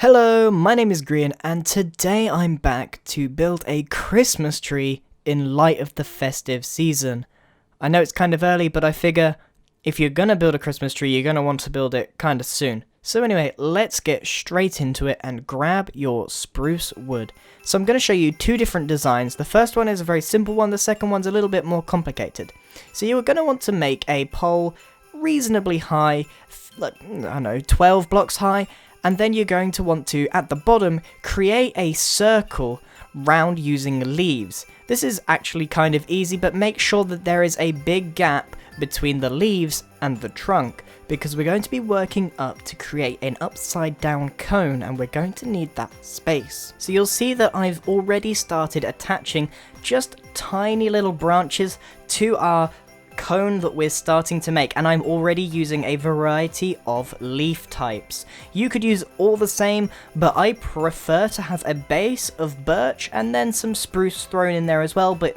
Hello, my name is Grian, and today I'm back to build a Christmas tree in light of the festive season. I know it's kind of early, but I figure if you're gonna build a Christmas tree, you're gonna want to build it kinda soon. So anyway, let's get straight into it and grab your spruce wood. So I'm gonna show you two different designs. The first one is a very simple one, the second one's a little bit more complicated. So you're gonna want to make a pole reasonably high, like, I don't know, 12 blocks high, and then you're going to want to, at the bottom, create a circle round using leaves. This is actually kind of easy, but make sure that there is a big gap between the leaves and the trunk, because we're going to be working up to create an upside down cone, and we're going to need that space. So you'll see that I've already started attaching just tiny little branches to our cone that we're starting to make, and I'm already using a variety of leaf types. You could use all the same, but I prefer to have a base of birch and then some spruce thrown in there as well, but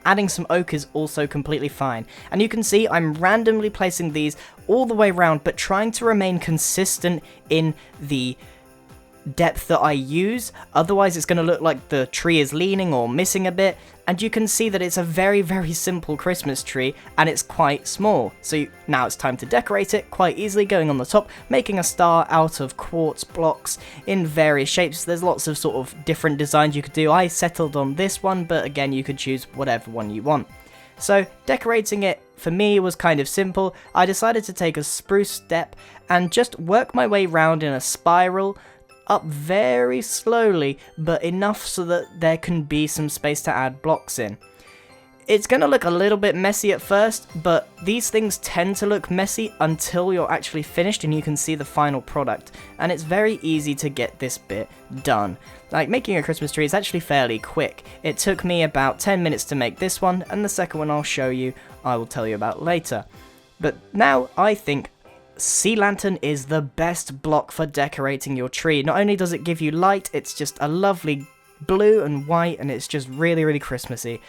adding some oak is also completely fine. And you can see I'm randomly placing these all the way around, but trying to remain consistent in the depth that I use, otherwise it's going to look like the tree is leaning or missing a bit. And you can see that it's a very simple Christmas tree, and it's quite small. So now it's time to decorate it quite easily, going on the top, making a star out of quartz blocks in various shapes. There's lots of sort of different designs you could do. I settled on this one, but again, you could choose whatever one you want. So decorating it for me was kind of simple. I decided to take a spruce step and just work my way round in a spiral, up very slowly, but enough so that there can be some space to add blocks in. It's going to look a little bit messy at first, but these things tend to look messy until you're actually finished and you can see the final product. And it's very easy to get this bit done. Like, making a Christmas tree is actually fairly quick. It took me about 10 minutes to make this one, and the second one I'll show you, I will tell you about later. But now I think sea lantern is the best block for decorating your tree. Not only does it give you light, it's just a lovely blue and white, and it's just really Christmassy.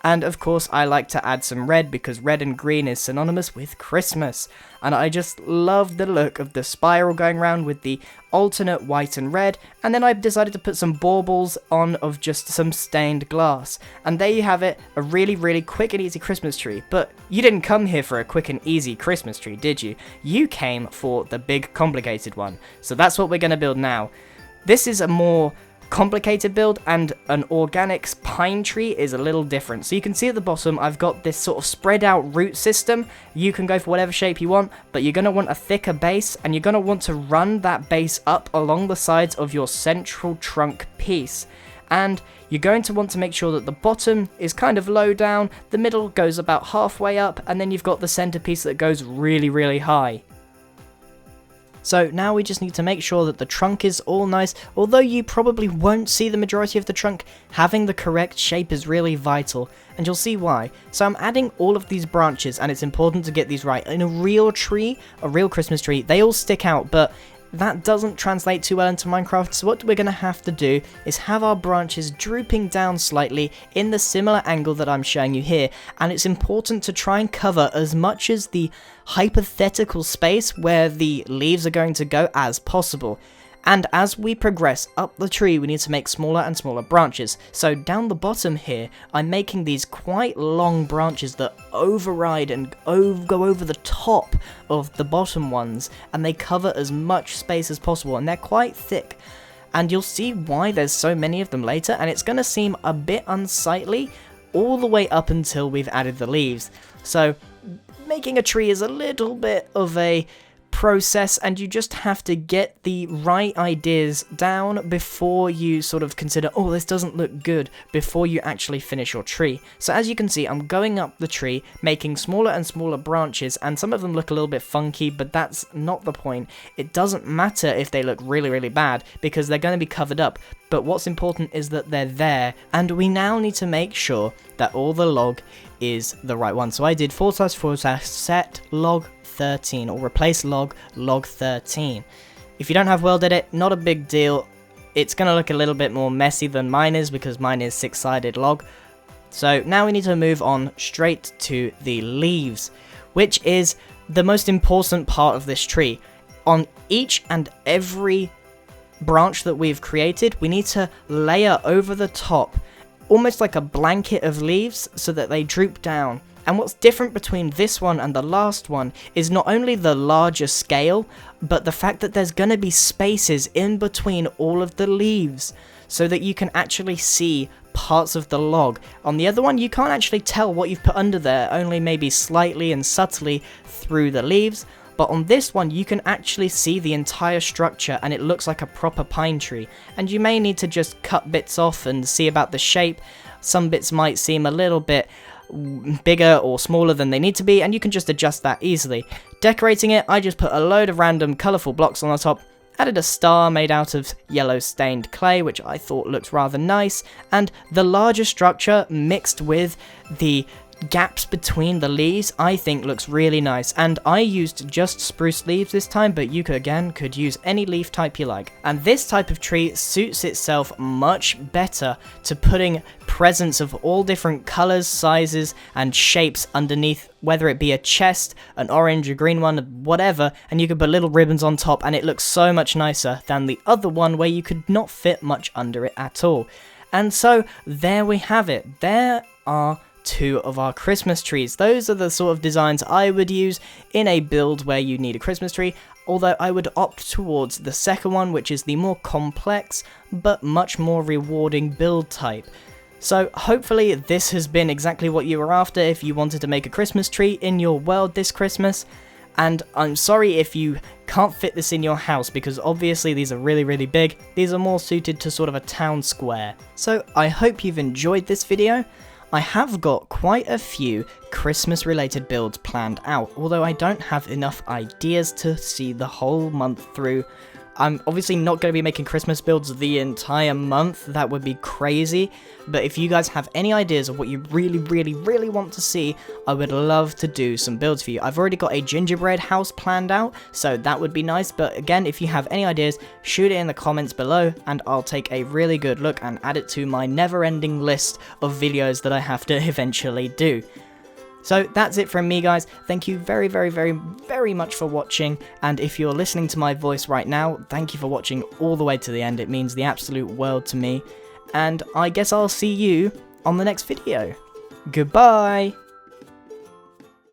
And of course I like to add some red, because red and green is synonymous with Christmas. And I just love the look of the spiral going around with the alternate white and red. And then I decided to put some baubles on of just some stained glass. And there you have it, a really quick and easy Christmas tree. But you didn't come here for a quick and easy Christmas tree, did you? You came for the big complicated one. So that's what we're going to build now. This is a more complicated build, and an organics pine tree is a little different. So you can see at the bottom I've got this sort of spread out root system. You can go for whatever shape you want, but you're going to want a thicker base, and you're going to want to run that base up along the sides of your central trunk piece. And you're going to want to make sure that the bottom is kind of low down, the middle goes about halfway up, and then you've got the centerpiece that goes really high. So now we just need to make sure that the trunk is all nice. Although you probably won't see the majority of the trunk, having the correct shape is really vital, and you'll see why. So I'm adding all of these branches, and it's important to get these right. In a real tree, a real Christmas tree, they all stick out, but that doesn't translate too well into Minecraft, so what we're going to have to do is have our branches drooping down slightly in the similar angle that I'm showing you here, and it's important to try and cover as much as the hypothetical space where the leaves are going to go as possible. And as we progress up the tree, we need to make smaller and smaller branches. So down the bottom here, I'm making these quite long branches that override and go over the top of the bottom ones, and they cover as much space as possible, and they're quite thick. And you'll see why there's so many of them later, and it's going to seem a bit unsightly all the way up until we've added the leaves. So making a tree is a little bit of a process, and you just have to get the right ideas down before you sort of consider, oh, this doesn't look good, before you actually finish your tree. So as you can see, I'm going up the tree, making smaller and smaller branches, and some of them look a little bit funky, but that's not the point. It doesn't matter if they look really bad, because they're going to be covered up. But what's important is that they're there, and we now need to make sure that all the log is the right one. So I did //set log 13, or replace log 13. If you don't have world edit, not a big deal. It's going to look a little bit more messy than mine is, because mine is 6-sided log. So now we need to move on straight to the leaves, which is the most important part of this tree. On each and every branch that we've created, we need to layer over the top, almost like a blanket of leaves, so that they droop down. And what's different between this one and the last one is not only the larger scale, but the fact that there's going to be spaces in between all of the leaves, so that you can actually see parts of the log. On the other one, you can't actually tell what you've put under there, only maybe slightly and subtly through the leaves. But on this one, you can actually see the entire structure, and it looks like a proper pine tree. And you may need to just cut bits off and see about the shape. Some bits might seem a little bit bigger or smaller than they need to be, and you can just adjust that easily. Decorating it, I just put a load of random colourful blocks on the top, added a star made out of yellow stained clay, which I thought looked rather nice, and the larger structure mixed with the gaps between the leaves I think looks really nice. And I used just spruce leaves this time, but you could use any leaf type you like. And this type of tree suits itself much better to putting presents of all different colors, sizes and shapes underneath, whether it be a chest, an orange, a green one, whatever, and you could put little ribbons on top, and it looks so much nicer than the other one where you could not fit much under it at all. And so there we have it. There are two of our Christmas trees. Those are the sort of designs I would use in a build where you need a Christmas tree, although I would opt towards the second one, which is the more complex but much more rewarding build type. So hopefully this has been exactly what you were after if you wanted to make a Christmas tree in your world this Christmas. And I'm sorry if you can't fit this in your house, because obviously these are really, really big. These are more suited to sort of a town square. So I hope you've enjoyed this video. I have got quite a few Christmas related builds planned out, although I don't have enough ideas to see the whole month through. I'm obviously not going to be making Christmas builds the entire month, that would be crazy, but if you guys have any ideas of what you really, really, really want to see, I would love to do some builds for you. I've already got a gingerbread house planned out, so that would be nice, but again, if you have any ideas, shoot it in the comments below, and I'll take a really good look and add it to my never-ending list of videos that I have to eventually do. So that's it from me, guys. Thank you very, very, very, very much for watching, and if you're listening to my voice right now, thank you for watching all the way to the end. It means the absolute world to me, and I guess I'll see you on the next video. Goodbye!